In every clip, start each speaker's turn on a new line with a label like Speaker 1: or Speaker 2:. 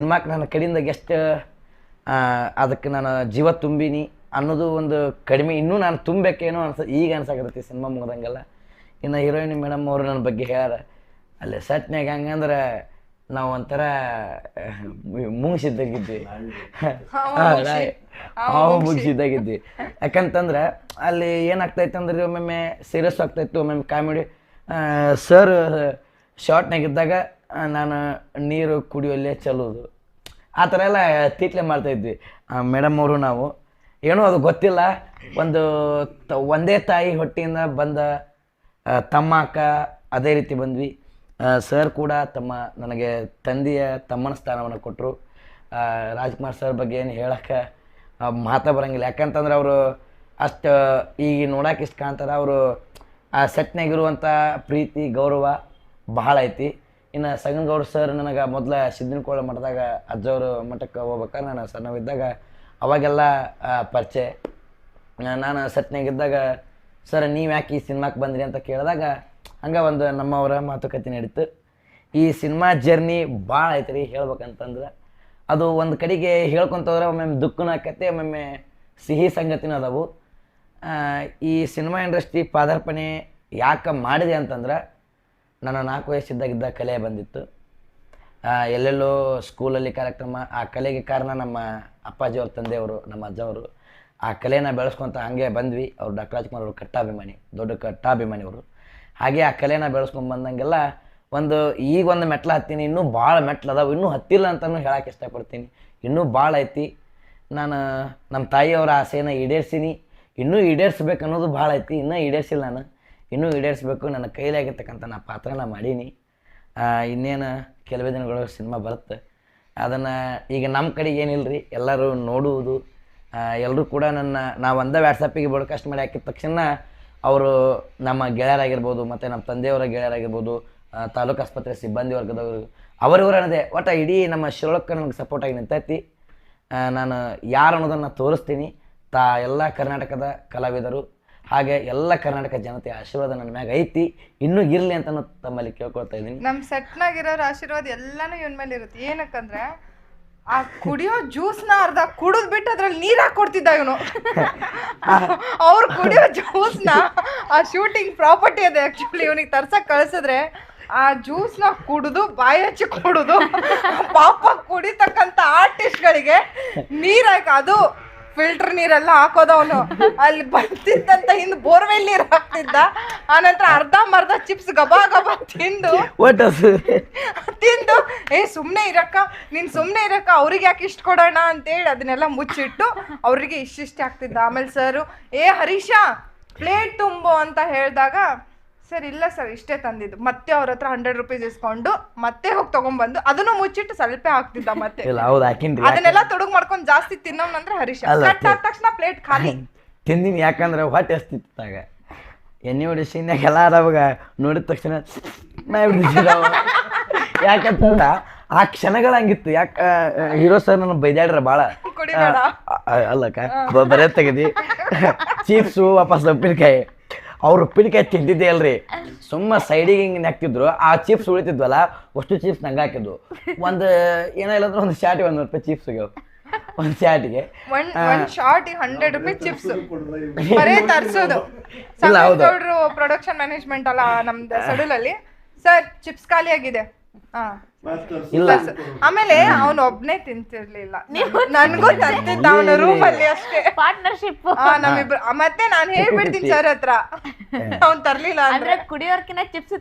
Speaker 1: ಸಿನಿಮಾಕ್ಕೆ ನನ್ನ ಕಡೆಯಿಂದ ಗೆಸ್ಟ್ ಅದಕ್ಕೆ ನಾನು ಜೀವ ತುಂಬೀನಿ ಅನ್ನೋದು ಒಂದು ಕಡಿಮೆ ಇನ್ನೂ ನಾನು ತುಂಬಬೇಕೇನೋ ಈಗ ಅನ್ಸಾಕತ್ತೈತಿ ಸಿನಿಮಾ ಮುಗ್ದಂಗೆಲ್ಲ. ಇನ್ನು ಹೀರೋಯಿನ್ ಮೇಡಮ್ ಅವರು ನನ್ನ ಬಗ್ಗೆ ಹೇಳ್ಯಾರ ಅಲ್ಲಿ ಸೆಟ್ನಾಗ ಹಂಗಂದ್ರೆ ನಾವು ಒಂಥರ ಮುಗಿಸಿದ್ದಾಗಿದ್ವಿ ಮುಗಿಸಿದ್ದಾಗಿದ್ವಿ. ಯಾಕಂತಂದ್ರೆ ಅಲ್ಲಿ ಏನಾಗ್ತೈತೆ ಅಂದ್ರೆ ಒಮ್ಮೊಮ್ಮೆ ಸೀರಿಯಸ್ ಆಗ್ತಾಯಿತ್ತು, ಒಮ್ಮೊಮ್ಮೆ ಕಾಮಿಡಿ. ಸರ್ ಶಾರ್ಟ್ನಾಗಿದ್ದಾಗ ನಾನು ನೀರು ಕುಡಿಯೋಲ್ಲೇ ಚಲೋದು ಆ ಥರ ಎಲ್ಲ ತೀಟ್ಲೆ ಮಾಡ್ತಾಯಿದ್ವಿ. ಮೇಡಮ್ ಅವರು ನಾವು ಏನೋ ಅದು ಗೊತ್ತಿಲ್ಲ, ಒಂದೇ ತಾಯಿ ಹೊಟ್ಟೆಯಿಂದ ಬಂದ ತಮ್ಮ ಅಕ್ಕ ಅದೇ ರೀತಿ ಬಂದ್ವಿ. ಸರ್ ಕೂಡ ನನಗೆ ತಂದೆಯ ತಮ್ಮನ ಸ್ಥಾನವನ್ನು ಕೊಟ್ಟರು. ರಾಜ್ಕುಮಾರ್ ಸರ್ ಬಗ್ಗೆ ಏನು ಹೇಳೋಕ್ಕೆ ಮಾತಾ ಬರೋಂಗಿಲ್ಲ. ಯಾಕಂತಂದ್ರೆ ಅವರು ಅಷ್ಟು ಈಗ ನೋಡೋಕೆ ಇಷ್ಟು ಕಾಣ್ತಾರೆ. ಅವರು ಆ ಸೆಟ್ನಾಗಿರುವಂಥ ಪ್ರೀತಿ ಗೌರವ ಬಹಳ ಐತಿ. ಇನ್ನು ಸಗನಗೌಡ ಸರ್ ನನಗೆ ಮೊದಲ ಸಿದ್ಧನಕೋಳ ಮಠದಾಗ ಅಜ್ಜವರು ಮಠಕ್ಕೆ ಹೋಗ್ಬೇಕಾದ್ರೆ ನಾನು ಸಣ್ಣವಿದ್ದಾಗ ಅವಾಗೆಲ್ಲ ಪರಿಚಯ. ನಾನು ಸೆಟ್ನಾಗಿದ್ದಾಗ ಸರ್ ನೀವು ಯಾಕೆ ಈ ಸಿನಿಮಾಕ್ಕೆ ಬಂದ್ರಿ ಅಂತ ಕೇಳಿದಾಗ ಹಂಗೆ ಒಂದು ನಮ್ಮವರ ಮಾತುಕತೆ ನಡೀತು. ಈ ಸಿನಿಮಾ ಜರ್ನಿ ಭಾಳ ಐತೆ ರೀ ಹೇಳ್ಬೇಕಂತಂದ್ರೆ. ಅದು ಒಂದು ಕಡೆಗೆ ಹೇಳ್ಕೊತಂದ್ರೆ ಒಮ್ಮೊಮ್ಮೆ ದುಃಖನೂ ಆಕೈತೆ, ಒಮ್ಮೊಮ್ಮೆ ಸಿಹಿ ಸಂಗತಿನೂ ಅದಾವು. ಈ ಸಿನಿಮಾ ಇಂಡಸ್ಟ್ರಿ ಪಾದಾರ್ಪಣೆ ಯಾಕೆ ಮಾಡಿದೆ ಅಂತಂದ್ರೆ ನಾನು 4 ವಯಸ್ಸಿದ್ದಾಗಿದ್ದ ಕಲೆ ಬಂದಿತ್ತು. ಎಲ್ಲೆಲ್ಲೋ ಸ್ಕೂಲಲ್ಲಿ ಕಾರ್ಯಕ್ರಮ, ಆ ಕಲೆಗೆ ಕಾರಣ ನಮ್ಮ ಅಪ್ಪಾಜಿಯವ್ರ ತಂದೆಯವರು, ನಮ್ಮ ಅಜ್ಜವರು. ಆ ಕಲೆನ ಬೆಳೆಸ್ಕೊತ ಹಾಗೆ ಬಂದ್ವಿ. ಅವ್ರು ಡಾಕ್ಟರ್ ರಾಜ್ಕುಮಾರ್ ಅವರು ಕಟ್ಟಾಭಿಮಾನಿ, ದೊಡ್ಡ ಕಟ್ಟಾಭಿಮಾನಿ ಅವರು. ಹಾಗೆ ಆ ಕಲೆನ ಬೆಳೆಸ್ಕೊಂಡು ಬಂದಂಗೆಲ್ಲ ಈಗ ಒಂದು ಮೆಟ್ಲು ಹತ್ತೀನಿ, ಇನ್ನೂ ಭಾಳ ಮೆಟ್ಲು ಅದಾವೆ, ಇನ್ನೂ ಹತ್ತಿಲ್ಲ ಅಂತಲೂ ಹೇಳಕ್ಕೆ ಇಷ್ಟಪಡ್ತೀನಿ. ಇನ್ನೂ ಭಾಳ ಐತಿ. ನಾನು ನಮ್ಮ ತಾಯಿಯವರ ಆಸೆನ ಈಡೇರಿಸೀನಿ, ಇನ್ನೂ ಈಡೇರಿಸ್ಬೇಕು ಅನ್ನೋದು ಭಾಳ ಐತಿ. ಇನ್ನೂ ಈಡೇರಿಸಿಲ್ಲ, ನಾನು ಇನ್ನೂ ಈಡೇರಿಸ್ಬೇಕು. ನನ್ನ ಕೈಲಾಗಿರ್ತಕ್ಕಂಥ ನಾ ಪಾತ್ರನ ಮಾಡೀನಿ. ಇನ್ನೇನು ಕೆಲವೇ ದಿನಗಳು ಸಿನಿಮಾ ಬರುತ್ತೆ. ಅದನ್ನು ಈಗ ನಮ್ಮ ಕಡೆಗೆ ಏನಿಲ್ಲ ರೀ, ಎಲ್ಲರೂ ನೋಡುವುದು. ಎಲ್ಲರೂ ಕೂಡ ನಾವು ಒಂದೇ ವ್ಯಾಟ್ಸಪ್ಪಿಗೆ ಬ್ರಾಡ್ಕಾಸ್ಟ್ ಮಾಡಿ ಹಾಕಿದ ತಕ್ಷಣ ಅವರು ನಮ್ಮ ಗೆಳೆಯರಾಗಿರ್ಬೋದು, ಮತ್ತು ನಮ್ಮ ತಂದೆಯವರ ಗೆಳೆಯರಾಗಿರ್ಬೋದು, ತಾಲೂಕು ಆಸ್ಪತ್ರೆ ಸಿಬ್ಬಂದಿ ವರ್ಗದವರು ಅವರಿವರನ್ನದೇ ಒಟ್ಟು ಇಡೀ ನಮ್ಮ ಶಿರೋಳಕ್ಕೆ ನನಗೆ ಸಪೋರ್ಟಾಗಿ ನಿಂತೈತಿ. ನಾನು ಯಾರು ಅನ್ನೋದನ್ನು ತೋರಿಸ್ತೀನಿ. ಎಲ್ಲ ಕರ್ನಾಟಕದ ಕಲಾವಿದರು ಹಾಗೆ ಎಲ್ಲ ಕರ್ನಾಟಕ ಜನತೆಯ ಆಶೀರ್ವಾದ ನನ್ನ ಮ್ಯಾಗ ಐತಿ, ಇನ್ನೂ ಇರಲಿ ಅಂತ ತಮ್ಮಲ್ಲಿ ಕೇಳ್ಕೊಳ್ತಾ ಇದ್ದೀನಿ.
Speaker 2: ನಮ್ಮ ಸೆಟ್ನಾಗಿರೋರ ಆಶೀರ್ವಾದ ಎಲ್ಲಾನು ಇವನ್ ಮೇಲೆ ಇರುತ್ತೆ. ಏನಕ್ಕಂದ್ರೆ ಆ ಕುಡಿಯೋ ಜ್ಯೂಸ್ನ ಅರ್ಧ ಕುಡಿದ್ ಬಿಟ್ಟು ಅದ್ರಲ್ಲಿ ನೀರ್ ಹಾಕೊಡ್ತಿದ್ದ ಇವನು. ಅವ್ರು ಕುಡಿಯೋ ಜ್ಯೂಸ್ನ ಆ ಶೂಟಿಂಗ್ ಪ್ರಾಪರ್ಟಿ ಅದೇ ಆಕ್ಚುಲಿ ಇವನಿಗೆ ತರ್ಸಕ್ ಕಳ್ಸಿದ್ರೆ ಆ ಜ್ಯೂಸ್ನ ಕುಡಿದು ಬಾಯಿ ಹಚ್ಚಿ ಕುಡಿದು ಪಾಪ ಕುಡಿತಕ್ಕಂಥ ಆರ್ಟಿಸ್ಟ್ಗಳಿಗೆ ನೀರ್ ಹಾಕಿ ಅದು ಫಿಲ್ಟರ್ ನೀರೆಲ್ಲ ಹಾಕೋದವನು ಅಲ್ಲಿ ಬರ್ತಿದ್ದಂತ ಹಿಂದ್ ಬೋರ್ವೆಲ್ ನೀರು ಹಾಕ್ತಿದ್ದ. ಆನಂತರ ಅರ್ಧಂಬರ್ಧ ಚಿಪ್ಸ್ ಗಬಾ ಗಬಾ ತಿಂದು ಸುಮ್ನೆ ಇರಕ್ಕ ನೀನ್ ಸುಮ್ನೆ ಇರಕ್ಕ ಅವ್ರಿಗೆ ಯಾಕೆ ಇಷ್ಟ ಕೊಡೋಣ ಅಂತೇಳಿ ಅದನ್ನೆಲ್ಲ ಮುಚ್ಚಿಟ್ಟು ಅವ್ರಿಗೆ ಇಷ್ಟಿಷ್ಟ ಆಗ್ತಿದ್ದ. ಆಮೇಲೆ ಸರ್ ಹರೀಶ ಪ್ಲೇಟ್ ತುಂಬು ಅಂತ ಹೇಳಿದಾಗ ಸರ್ ಇಲ್ಲ ಸರ್ ಇಷ್ಟೇ ತಂದಿದ್ದು. ಮತ್ತೆ ಅವ್ರ ಹತ್ರ 100 ರೂಪೀಸ್ ಇಸ್ಕೊಂಡು ಮತ್ತೆ ಹೋಗಿ ತಗೊಂಡ್ಬಂದು ಅದನ್ನು ಮುಚ್ಚಿಟ್ಟು ಸ್ವಲ್ಪ ಹಾಕ್ತಿದ್ದ. ಮತ್ತೆ ಅದನ್ನೆಲ್ಲ ತೊಡಗ್ ಮಾಡ್ಕೊಂಡು ಜಾಸ್ತಿ ತಿನ್ನೋನಂದ್ರೆ ಹರೀಶ. ಕಟ್ ಆದ ತಕ್ಷಣ ಪ್ಲೇಟ್ ಖಾಲಿ
Speaker 1: ತಿಂದಿನಿ. ಯಾಕಂದ್ರೆ ಹೊಟ್ಟೆ ಎಷ್ಟಿತ್ತಾಗ ಎಣ್ಣೆ ಹೊಡಿ ಸೀನ್ಯಾಗ ಎಲ್ಲ ಅವಾಗ ನೋಡಿದ ತಕ್ಷಣ ಯಾಕಂತಂದ್ರೆ ಆ ಕ್ಷಣಗಳು ಹಂಗಿತ್ತು. ಯಾಕೆ ಹೀರೋ ಸರ್ ನನ್ನ ಬೈದಾಡ್ರ ಭಾಳ ಅಲ್ಲಕ್ಕ ಬರೇ ತೆಗದಿ ಚೀಪ್ಸು ವಾಪಸ್ ಉಪ್ಪಿನಕಾಯಿ. ಅವ್ರು ಉಪ್ಪಿನಕಾಯಿ ತಿಂತಿದ್ದೆ ಅಲ್ರಿ, ಸುಮ್ಮ ಸೈಡಿಗೆ ಹಿಂಗೆ ನೆಕ್ತಿದ್ರು. ಆ ಚಿಪ್ಸ್ ಉಳಿತಿದ್ವಲ್ಲ ಅಷ್ಟು ಚಿಪ್ಸ್ ನಂಗೆ ಹಾಕಿದ್ವು. ಏನೋ ಇಲ್ಲಂದ್ರೆ ಒಂದು ಶಾರ್ಟಿಗೆ 100 ರೂಪಾಯಿ ಚಿಪ್ಸ್ ಆಗ್ಯಾವ. ಒಂದು ಶಾರ್ಟಿಗೆ
Speaker 2: ಶಾರ್ಟ್ 100 ರೂಪಾಯಿ ಚಿಪ್ಸ್ ಬರೇ ತರ್ಸೋದು. ಪ್ರೊಡಕ್ಷನ್ ಮ್ಯಾನೇಜ್ಮೆಂಟ್ ಅಲ್ಲ ನಮ್ದು ಸಡಲಲ್ಲಿ ಸರ್ ಚಿಪ್ಸ್ ಖಾಲಿ ಆಗಿದೆ.
Speaker 1: ಇಲ್ಲ
Speaker 2: ಆಮೇಲೆ ಅವನು ಒಬ್ನೇ ತಿಂತಿರ್ಲಿಲ್ಲ, ನನ್ಗೂ ತಂತಿದ್ದ ಅವನ ರೂಮ್ ಅಲ್ಲಿ ಅಷ್ಟೇ
Speaker 3: ಪಾರ್ಟ್ನರ್ಶಿಪ್
Speaker 2: ನಮ್ಮಿಬ್ರು. ಮತ್ತೆ ನಾನು ಹೇಳ್ಬಿಡ್ತೀನಿ ಸರ್ ಹತ್ರ ಅವ್ನ್ ತರ್ಲಿಲ್ಲ ಅಂದ್ರೆ
Speaker 3: ಕುಡಿಯೋರ್ಕಿನ ಚಿಪ್ಸ್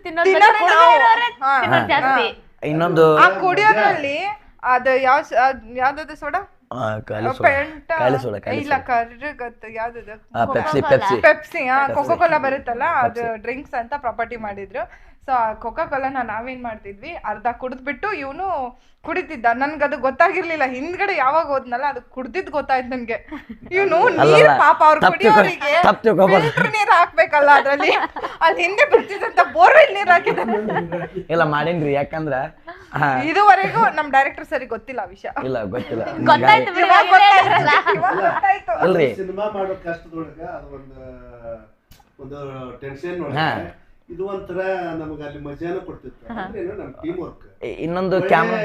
Speaker 1: ಇನ್ನೊಂದು
Speaker 2: ಆ ಕುಡಿಯೋದ್ರಲ್ಲಿ ಅದು ಯಾವ್ದದು ಸೋಡಾ ಇಲ್ಲ ಕರ್ಗತ್ತು ಯಾವ್ದದು ಪೆಪ್ಸಿ ಕೊಕೋ ಕೋಲಾ ಬರುತ್ತಲ್ಲ ಅದು ಡ್ರಿಂಕ್ಸ್ ಅಂತ ಪ್ರಾಪರ್ಟಿ ಮಾಡಿದ್ರು. ಸೊ ಕೊಕೋ ಕೋಲಾನ ನಾವೇನ್ ಮಾಡ್ತಿದ್ವಿ ಅರ್ಧ ಕುಡಿದ್ಬಿಟ್ಟು ಇವನು ಕುಡಿತಿದ್ದ. ನನ್ಗದು ಗೊತ್ತಾಗಿರ್ಲಿಲ್ಲ. ಹಿಂದ್ಗಡೆ ಯಾವಾಗ ಹೋದ್ನಲ್ಲ ಅದು ಕುಡ್ದಿದ್ ಗೊತ್ತಾಯ್ತು ನನ್ಗೆ. ಇವನು ನೀರ್ ಪಾಪ ಅವ್ರ ಕುಡಿಯೋರಿಗೆ ಫಿಲ್ಟರ್ ನೀರ್ ಹಾಕ್ಬೇಕಲ್ಲ ಅದ್ರಲ್ಲಿ, ಅಲ್ಲಿ ಹಿಂದೆ ಬರ್ತಿದ್ದಂತ ಬೋರ್ವೆಲ್ ನೀರ್ ಹಾಕಿದ
Speaker 1: ಇಲ್ಲ ಮಾಡೀನ್ರಿ. ಯಾಕಂದ್ರ
Speaker 2: ಇದುವರೆಗೂ ನಮ್ ಡೈರೆಕ್ಟರ್ ಸರಿ ಗೊತ್ತಿಲ್ಲ ಆ ವಿಷಯ.
Speaker 1: ಇಲ್ಲ ಗೊತ್ತಿಲ್ಲ
Speaker 4: ಅಲ್ರಿ ಸಿನಿಮಾ ಮಾಡೋ ಕಷ್ಟದೊಳಗ ಅದು ಒಂದು ಟೆನ್ಷನ್ ಇದು ಒಂಥರ ನಮಗೆ ಅಲ್ಲಿ ಮಜಾನ ಕೊಡ್ತಿತ್ತು. ನಮ್ಮ ಟೀಮ್ ವರ್ಕ್.
Speaker 1: ಇನ್ನೊಂದು ಕ್ಯಾಮ್ರಾ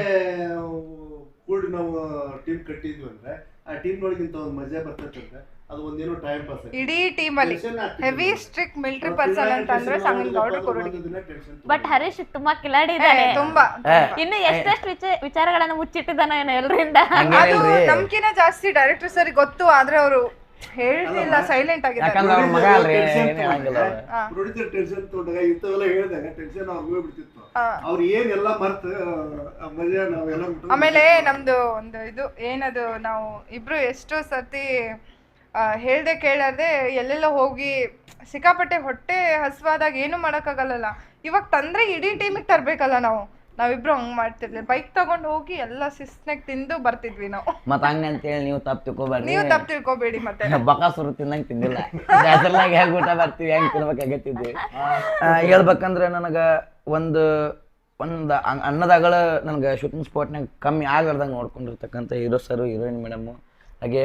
Speaker 4: ಟೀಮ್ ಕಟ್ಟಿದ್ವಿ ಅಂದ್ರೆ ಆ ಟೀಮ್ ನೊಳಗಿಂತ ಒಂದು ಮಜಾ ಬರ್ತೈತೆ ಅದು ಒಂದೇನೋ ಟೈಮ್ ಪಾಸ್.
Speaker 2: ಇಡೀ ಟೀಮಲ್ಲಿ ಹೆವಿ ಸ್ಟ್ರಿಕ್ಟ್ ಮಿಲಿಟರಿ ಪರ್ಸನ್ ಅಂತ ಅಂದ್ರೆ ಸಂಗನಗೌಡ್ರು ಕುರುಡಿ.
Speaker 3: ಬಟ್ ಹರೀಶ್ ತುಂಬಾ ಕಿಲಾಡಿ ಇದ್ದಾನೆ,
Speaker 2: ತುಂಬಾ
Speaker 3: ಇನ್ನು ಎಷ್ಟೆಷ್ಟು ವಿಚಾರಗಳನ್ನ ಮುಚ್ಚಿಟ್ಟಿದ್ದಾನೋ ಏನೋ ಎಲ್ಲರಿಂದ.
Speaker 2: ಅದು ನಮ್ಕಿನ ಜಾಸ್ತಿ ಡೈರೆಕ್ಟರ್ ಸರಿ ಗೊತ್ತು, ಆದ್ರೆ ಅವರು ಹೇಳಿಲ್ಲ, ಸೈಲೆಂಟ್ ಆಗಿದ್ದಾರೆ.
Speaker 1: ಯಾಕಂದ್ರೆ ಅವ್ರ ಮಗ ಅಲ್ರಿ, ಏನ್ ಹೇಳಂಗಿಲ್ಲ ಅವ್ರು.
Speaker 4: ಪ್ರೊಡ್ಯೂಸರ್ ಟೆನ್ಷನ್ ತಗೊಂಡಾಗ ಇಂಥವೆಲ್ಲ ಹೇಳಿದಾಗ ಟೆನ್ಷನ್ ಅವ್ರಿಗೆ ಹೋಗ್ಬಿಡ್ತಿತ್ತು. ಅವ್ರು ಏನೆಲ್ಲ ಮರ್ತು ಮಜಾ ನಾವೆಲ್ಲ.
Speaker 2: ಆಮೇಲೆ ನಮ್ದು ಒಂದು ಇದು ಏನದು, ನಾವು ಇಬ್ರು ಎಷ್ಟೋ ಸರ್ತಿ ಹೇಳ್ದೆ ಕೇಳಾರ್ದೆ ಎಲ್ಲೆಲ್ಲ ಹೋಗಿ ಸಿಕ್ಕಾಪಟ್ಟೆ ಹೊಟ್ಟೆ ಹಸುವಾದಾಗ ಏನು ಮಾಡೋಕ್ಕಾಗಲ್ಲ. ಇವಾಗ ತಂದ್ರೆ ಇಡೀ ಟೀಮಿಗೆ ತರ್ಬೇಕಲ್ಲ ನಾವಿಬ್ರು ಹಂಗ್ ಮಾಡ್ತಿರ್ಲಿಲ್ಲ. ಬೈಕ್ ತಗೊಂಡ್ ಹೋಗಿ ಎಲ್ಲ ಶಿಸ್ನಾಗ ತಿಂದು ಬರ್ತಿದ್ವಿ ನಾವು.
Speaker 1: ಮತ್ತ ಹಂಗ ಅಂತೇಳಿ ನೀವು ತಪ್ಪು ತಿಳ್ಕೊಬೇಡ್ರಿ,
Speaker 2: ನೀವು ತಪ್ಪು ತಿಳ್ಕೊಬೇಡಿ. ಮತ್ತೆ
Speaker 1: ಬಕಾಸುರು ತಿನ್ನಂಗ್ ತಿಂದಿಲ್ಲ, ಬ್ಯಾಸರ್ನಾಗ ಹೆಂಗ್ ಊಟ ಬರ್ತೀವಿ ಹೆಂಗ್ ತಿನ್ಬೇಕಾಗತ್ತಿದ್ವಿ. ಹೇಳ್ಬೇಕಂದ್ರೆ ನನಗ ಒಂದು ಅನ್ನದಾಗಳ ನನಗೆ ಶೂಟಿಂಗ್ ಸ್ಪಾಟ್ನಾಗ ಕಮ್ಮಿ ಆಗಲಾರ್ದಂಗೆ ನೋಡ್ಕೊಂಡಿರ್ತಕ್ಕಂಥ ಹೀರೋ ಸರ್, ಹೀರೋಯಿನ್ ಮೇಡಮು, ಹಾಗೆ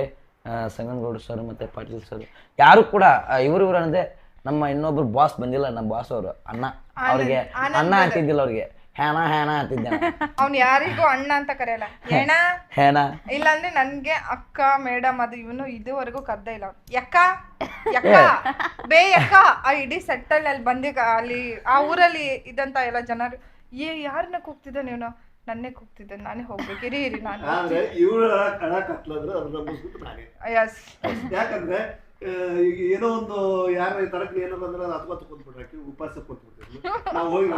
Speaker 1: ಸಂಗನಗೌಡ್ರು ಸರ್ ಮತ್ತು ಪಾಟೀಲ್ ಸರ್, ಯಾರು ಕೂಡ ಇವರು ಅನ್ನೋದೇ. ನಮ್ಮ ಇನ್ನೊಬ್ರು ಬಾಸ್ ಬಂದಿಲ್ಲ, ನಮ್ಮ ಬಾಸ್ ಅವರು ಅಣ್ಣ, ಅವ್ರಿಗೆ ಅಣ್ಣ ಅಂತಿದ್ದಿಲ್ಲ, ಅವ್ರಿಗೆ ಹೇಣ ಅಂತಿದ್ದೆ.
Speaker 2: ಅವ್ನು ಯಾರಿಗೂ ಅಣ್ಣ ಅಂತ ಕರೆಯಲ್ಲ, ಹೇಣ. ಇಲ್ಲಾಂದ್ರೆ ನನ್ಗೆ ಅಕ್ಕ ಮೇಡಮ್ ಅದು ಇವನು ಇದುವರೆಗೂ ಕರ್ದೇ ಇಲ್ಲ. ಯಕ್ಕ ಬೇ ಯಕ್ಕ ಆ ಇಡೀ ಸೆಟ್ಟಲ್ಲಿ ಅಲ್ಲಿ ಬಂದಿಗ ಅಲ್ಲಿ ಆ ಊರಲ್ಲಿ ಇದಂತ ಎಲ್ಲ ಜನರು ಯಾರನ್ನ ಕೂಗ್ತಿದ್ದ ನೀವು, ನನ್ನೇ ಕೂಗ್ತಿದ್ದೆ, ನಾನೇ ಹೋಗ್ಬೇಕು, ಇರಿ ನಾನು.
Speaker 4: ಯಾಕಂದ್ರೆ ಈಗ ಏನೋ ಒಂದು ಯಾರ ತರಕ್ಕೆ ಏನೋ ಬಂದ್ರೆ ಅಥವಾ ಕುಂತ್ಬಿಟ್ರಾಕಿ ಉಪವಾಸ ಕುಂತ್ಬಿಟ್ಟಿದ್ವಿ ನಾವು. ಹೋಗಿ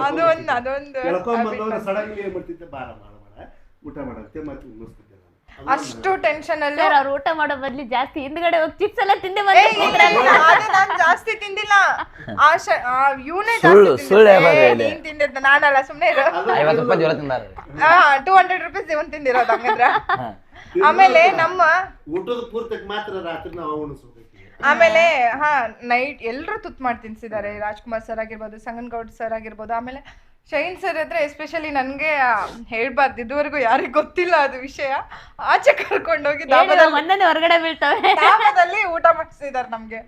Speaker 4: ಎಳ್ಕೊಂಡ್ ಬಂದವ್ರು ಸಡನ್ಲಿ ಏನ್ ಮಾಡ್ತಿದ್ದೆ, ಬಾರ ಊಟ ಮಾಡತ್ತೆ ಮತ್ತೆ ಮುಗಿಸ್ತಿದ್ದೆ.
Speaker 2: ಅಷ್ಟು ಟೆನ್ಷನ್ ಅಲ್ಲಿ
Speaker 3: ಅವ್ರು ಊಟ ಮಾಡೋ ಬದ್ಲಿ ಜಾಸ್ತಿ ಹಿಂದ್ಗಡೆ ಹೋಗಿ ಚಿಪ್ಸ್ ಎಲ್ಲ ತಿಂದೆ
Speaker 2: ನಾನು ಜಾಸ್ತಿ ತಿಂದಿಲ್ಲ, ಇವನೇ ತಿಂದಿದ್ದ, ನಾನಲ್ಲ ಸುಮ್ನೆ
Speaker 1: 50 ರೂಪಾಯಿ ಜ್ವರ ತಿಂದಾರ,
Speaker 2: 200 ರೂಪೀಸ್ ಇವನ್ ತಿಂದಿರೋದು ಹಂಗಂದ್ರ. ಆಮೇಲೆ ನಮ್ಮ
Speaker 4: ಊಟದ ಪೂರ್ತಕ್ಕೆ ಮಾತ್ರ ರಾತ್ರಿ ನಾವು ಉಣಿಸ್ಬೇಕು.
Speaker 2: ಆಮೇಲೆ ನೈಟ್ ಎಲ್ರು ತುತ್ತು ಮಾಡಿ ತಿನ್ಸಿದ್ದಾರೆ. ರಾಜ್ಕುಮಾರ್ ಸರ್ ಆಗಿರ್ಬೋದು, ಸಂಗನಗೌಡ್ ಸರ್ ಆಗಿರ್ಬೋದು, ಆಮೇಲೆ ಶೈನ್ ಸರ್ ಹತ್ರ ಎಸ್ಪೆಷಲಿ ನನ್ಗೆ ಹೇಳ್ಬಾರ್ದು, ಇದುವರೆಗೂ ಯಾರಿಗೂ ಗೊತ್ತಿಲ್ಲ ಅದು ವಿಷಯ. ಆಚೆ ಕರ್ಕೊಂಡೋಗಿ
Speaker 3: ಹೊರಗಡೆ ಬೀಳ್ತವೆ,
Speaker 2: ಧಾಬಾದಲ್ಲಿ ಊಟ ಮಾಡಿಸಿದಾರೆ ನಮ್ಗೆ.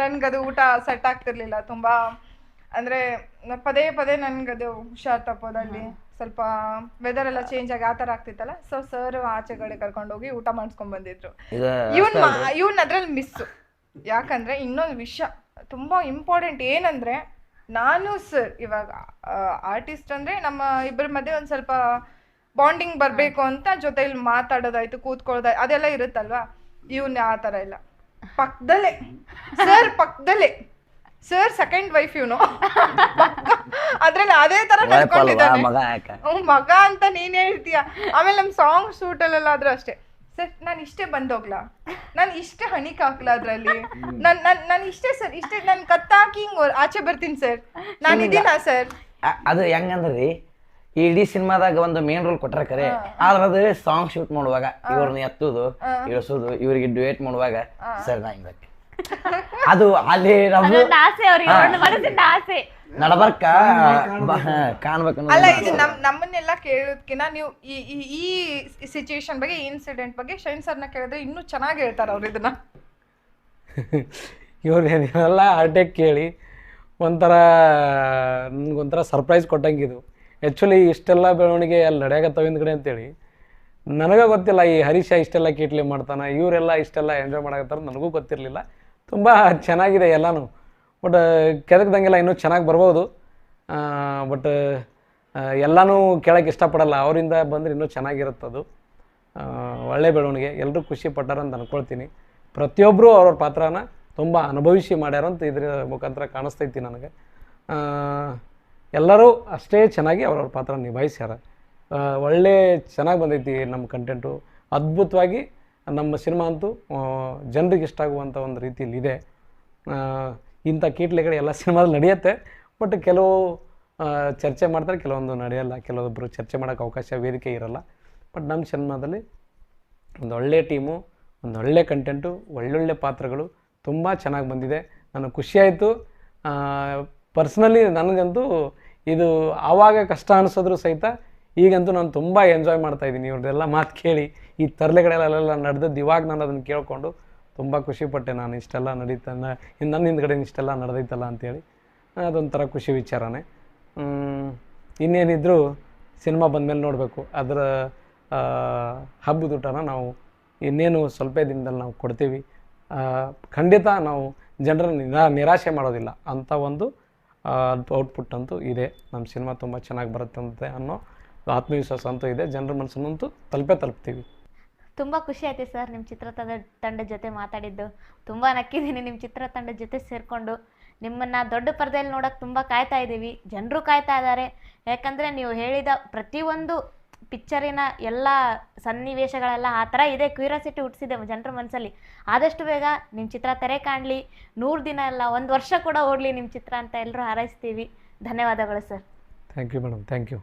Speaker 2: ನನ್ಗದು ಊಟ ಸೆಟ್ ಆಗ್ತಿರ್ಲಿಲ್ಲ ತುಂಬಾ, ಅಂದ್ರೆ ಪದೇ ನನ್ಗದು ಹುಷಾರ್ ತಪ್ಪೋದಲ್ಲಿ ಸ್ವಲ್ಪ ವೆದರ್ ಎಲ್ಲ ಚೇಂಜ್ ಆಗಿ ಆತರ ಆಗ್ತಿತ್ತಲ್ಲ. ಸೊ ಸರ್ ಆಚೆಗಡೆ ಕರ್ಕೊಂಡೋಗಿ ಊಟ ಮಾಡಿಸ್ಕೊಂಡ್ ಬಂದಿದ್ರು. ಇವನ್ ಅದ್ರಲ್ಲಿ ಮಿಸ್ಸು. ಯಾಕಂದ್ರೆ ಇನ್ನೊಂದು ವಿಷಯ ತುಂಬಾ ಇಂಪಾರ್ಟೆಂಟ್ ಏನಂದ್ರೆ, ನಾನು ಸರ್ ಇವಾಗ ಆರ್ಟಿಸ್ಟ್ ಅಂದ್ರೆ ನಮ್ಮ ಇಬ್ಬರ ಮಧ್ಯೆ ಒಂದ್ ಸ್ವಲ್ಪ ಬಾಂಡಿಂಗ್ ಬರ್ಬೇಕು ಅಂತ ಜೊತೆಲಿ ಮಾತಾಡೋದಾಯ್ತು, ಕೂತ್ಕೊಳ್ಳೋದಾಯ್ತು, ಅದೆಲ್ಲ ಇರುತ್ತಲ್ವಾ. ಇವನ್ ಆ ತರ ಇಲ್ಲ, ಪಕ್ಕದಲ್ಲೇ ಪಕ್ಕದಲ್ಲೇ ಸರ್ ಸೆಕೆಂಡ್ ವೈಫ್ ಇವನು. ಅದ್ರಲ್ಲಿ ಅದೇ ತರ ನಡ್ಕೊಂಡಿದ್ದಾನೆ. ಮಗ ಅಂತ ನೀನ್ ಹೇಳ್ತೀಯ. ಆಮೇಲೆ ನಮ್ ಸಾಂಗ್ ಶೂಟ್ ಅಲ್ಲೆಲ್ಲ ಆದ್ರೂ ಅಷ್ಟೇ, ಸರ್ ನಾನು ಇಷ್ಟೇ ಬಂದೋಗ್ಲಾ, ನಾನು ಇಷ್ಟೇ ಹಣಿಕ್ ಹಾಕ್ಲಾ ಅದ್ರಲ್ಲಿ, ನಾನು ಇಷ್ಟೇ ಸರ್, ಇಷ್ಟೇ ನಾನು ಕತ್ತಾಕಿ ಹಿಂಗ್ ಆಚೆ ಬರ್ತೀನಿ ಸರ್, ನಾನು ಇದೀನಾ ಸರ್.
Speaker 1: ಅದು ಹೆಂಗಂದ್ರಿ, ಈ ಇಡೀ ಸಿನಿಮಾದಾಗ ಒಂದು ಮೇನ್ ರೋಲ್ ಕೊಟ್ಟಾರ ಕರೆ, ಆದ್ರೆ ಅದು ಸಾಂಗ್ ಶೂಟ್ ಮಾಡುವಾಗ ಇವ್ರನ್ನ ಎತ್ತುದು ಇಳಿಸೋದು, ಇವರಿಗೆ ಡ್ಯೂಯೇಟ್ ಮಾಡುವಾಗ ಸರ್ ನಾ ಹಿಂಗ ಅದು ಅಲ್ಲಿ
Speaker 3: ಆಸೆ, ಅವ್ರಿಗೆ ಮನಸ್ಸಿಂದ ಆಸೆ
Speaker 1: ನಡಬರ್ಕ ಕಾಣ್ಬೇಕು.
Speaker 2: ಅಲ್ಲ, ಇದು ನಮ್ಮನ್ನೆಲ್ಲ ಕೇಳೋದ್ಕಿನ ನೀವು ಈ ಸಿಚುವೇಶನ್ ಬಗ್ಗೆ, ಈ ಇನ್ಸಿಡೆಂಟ್ ಬಗ್ಗೆ ಶೈನ್ ಸರ್ನ ಕೇಳಿದ್ರೆ ಇನ್ನೂ ಚೆನ್ನಾಗಿ ಹೇಳ್ತಾರೆ ಅವ್ರು ಇದನ್ನ.
Speaker 5: ಇವ್ರನ್ನೆಲ್ಲ ಅಟ್ಯಾಕ್ ಕೇಳಿ ಒಂಥರ ನನಗೊಂಥರ ಸರ್ಪ್ರೈಸ್ ಕೊಟ್ಟಂಗಿದು. ಆ್ಯಕ್ಚುಲಿ ಇಷ್ಟೆಲ್ಲ ಬೆಳವಣಿಗೆ ಅಲ್ಲಿ ನಡೆಯಾಗತ್ತವ ಹಿಂದ್ಗಡೆ ಅಂತೇಳಿ ನನಗೆ ಗೊತ್ತಿಲ್ಲ. ಈ ಹರೀಶ ಇಷ್ಟೆಲ್ಲ ಕೀಟ್ಲೆ ಮಾಡ್ತಾನೆ, ಇವರೆಲ್ಲ ಇಷ್ಟೆಲ್ಲ ಎಂಜಾಯ್ ಮಾಡಕತ್ತಾರೆ, ನನಗೂ ಗೊತ್ತಿರಲಿಲ್ಲ. ತುಂಬ ಚೆನ್ನಾಗಿದೆ ಎಲ್ಲನೂ. ಬಟ್ ಕೆದಕ್ದಂಗೆಲ್ಲ ಇನ್ನೂ ಚೆನ್ನಾಗಿ ಬರ್ಬೋದು. ಬಟ್ ಎಲ್ಲನೂ ಕೇಳೋಕ್ಕೆ ಇಷ್ಟಪಡಲ್ಲ, ಅವರಿಂದ ಬಂದರೆ ಇನ್ನೂ ಚೆನ್ನಾಗಿರುತ್ತದು. ಒಳ್ಳೆ ಬೆಳವಣಿಗೆ, ಎಲ್ಲರೂ ಖುಷಿ ಪಟ್ಟಾರಂತ ಅಂದ್ಕೊಳ್ತೀನಿ. ಪ್ರತಿಯೊಬ್ಬರು ಅವ್ರವ್ರ ಪಾತ್ರನ ತುಂಬ ಅನುಭವಿಸಿ ಮಾಡ್ಯಾರಂತ ಇದ್ರ ಮುಖಾಂತರ ಕಾಣಿಸ್ತೈತಿ ನನಗೆ. ಎಲ್ಲರೂ ಅಷ್ಟೇ ಚೆನ್ನಾಗಿ ಅವ್ರವ್ರ ಪಾತ್ರ ನಿಭಾಯಿಸ್ಯಾರ. ಒಳ್ಳೆ ಚೆನ್ನಾಗಿ ಬಂದೈತಿ ನಮ್ಮ ಕಂಟೆಂಟು. ಅದ್ಭುತವಾಗಿ ನಮ್ಮ ಸಿನಿಮಾ ಅಂತೂ ಜನರಿಗೆ ಇಷ್ಟ ಆಗುವಂಥ ಒಂದು ರೀತಿಯಲ್ಲಿದೆ. ಇಂಥ ಕೀಟ್ಲೆಗಳು ಎಲ್ಲ ಸಿನಿಮಾದಲ್ಲಿ ನಡೆಯುತ್ತೆ. ಬಟ್ ಕೆಲವು ಚರ್ಚೆ ಮಾಡ್ತಾರೆ, ಕೆಲವೊಂದು ನಡೆಯಲ್ಲ, ಕೆಲವೊಬ್ಬರು ಚರ್ಚೆ ಮಾಡೋಕ್ಕೆ ಅವಕಾಶ ವೇದಿಕೆ ಇರಲ್ಲ. ಬಟ್ ನಮ್ಮ ಸಿನಿಮಾದಲ್ಲಿ ಒಂದು ಒಳ್ಳೆಯ ಟೀಮು, ಒಂದು ಒಳ್ಳೆ ಕಂಟೆಂಟು, ಒಳ್ಳೊಳ್ಳೆ ಪಾತ್ರಗಳು ತುಂಬ ಚೆನ್ನಾಗಿ ಬಂದಿದೆ. ನನಗೆ ಖುಷಿಯಾಯಿತು. ಪರ್ಸ್ನಲಿ ನನಗಂತೂ ಇದು ಆವಾಗ ಕಷ್ಟ ಅನಿಸಿದ್ರು ಸಹಿತ ಈಗಂತೂ ನಾನು ತುಂಬ ಎಂಜಾಯ್ ಮಾಡ್ತಾಯಿದ್ದೀನಿ. ಇವ್ರದ್ದೆಲ್ಲ ಮಾತು ಕೇಳಿ, ಈ ತರಲೆಗಳೆಲ್ಲ ನಡೆದದ್ದು ಇವಾಗ ನಾನು ಅದನ್ನು ಕೇಳಿಕೊಂಡು ತುಂಬ ಖುಷಿಪಟ್ಟೆ. ನಾನು ಇಷ್ಟೆಲ್ಲ ನನ್ನ ಹಿಂದ್ಗಡೆ ಇಷ್ಟೆಲ್ಲ ನಡೆದೈತಲ್ಲ ಅಂಥೇಳಿ ಅದೊಂಥರ ಖುಷಿ ವಿಚಾರನೇ. ಇನ್ನೇನಿದ್ರು ಸಿನಿಮಾ ಬಂದಮೇಲೆ ನೋಡಬೇಕು. ಅದರ ಹಬ್ಬದ ಊಟನ ನಾವು ಇನ್ನೇನು ಸ್ವಲ್ಪ ದಿನದಲ್ಲಿ ನಾವು ಕೊಡ್ತೀವಿ. ಖಂಡಿತ ನಾವು ಜನರನ್ನು ನಿರಾಶೆ ಮಾಡೋದಿಲ್ಲ ಅಂಥ ಒಂದು ಔಟ್ಪುಟ್ ಅಂತೂ ಇದೆ. ನಮ್ಮ ಸಿನಿಮಾ ತುಂಬ ಚೆನ್ನಾಗಿ ಬರುತ್ತಂತೆ ಅನ್ನೋ ಆತ್ಮವಿಶ್ವಾಸ ಅಂತೂ ಇದೆ. ಜನರ ಮನಸ್ಸನ್ನಂತೂ ತಲುಪ್ತೀವಿ.
Speaker 3: ತುಂಬ ಖುಷಿ ಆಯ್ತು ಸರ್ ನಿಮ್ಮ ಚಿತ್ರತಂಡದ ಜೊತೆ ಮಾತಾಡಿದ್ದು. ತುಂಬ ನಕ್ಕಿದ್ದೀನಿ ನಿಮ್ಮ ಚಿತ್ರತಂಡದ ಜೊತೆ ಸೇರಿಕೊಂಡು. ನಿಮ್ಮನ್ನು ದೊಡ್ಡ ಪರದೆಯಲ್ಲಿ ನೋಡೋಕೆ ತುಂಬ ಕಾಯ್ತಾ ಇದ್ದೀವಿ, ಜನರು ಕಾಯ್ತಾ ಇದ್ದಾರೆ. ಯಾಕಂದರೆ ನೀವು ಹೇಳಿದ ಪ್ರತಿಯೊಂದು ಪಿಕ್ಚರಿನ ಎಲ್ಲ ಸನ್ನಿವೇಶಗಳೆಲ್ಲ ಆ ಥರ ಇದೆ, ಕ್ಯೂರಿಯಾಸಿಟಿ ಹುಟ್ಟಿಸಿದೆ ಜನರ ಮನಸ್ಸಲ್ಲಿ. ಆದಷ್ಟು ಬೇಗ ನಿಮ್ಮ ಚಿತ್ರ ತೆರೆ ಕಾಣಲಿ, 100 ದಿನ ಅಲ್ಲ 1 ವರ್ಷ ಕೂಡ ಓಡಲಿ ನಿಮ್ಮ ಚಿತ್ರ ಅಂತ ಎಲ್ಲರೂ ಹಾರೈಸ್ತೀವಿ. ಧನ್ಯವಾದಗಳು sir.
Speaker 5: Thank you madam, thank you.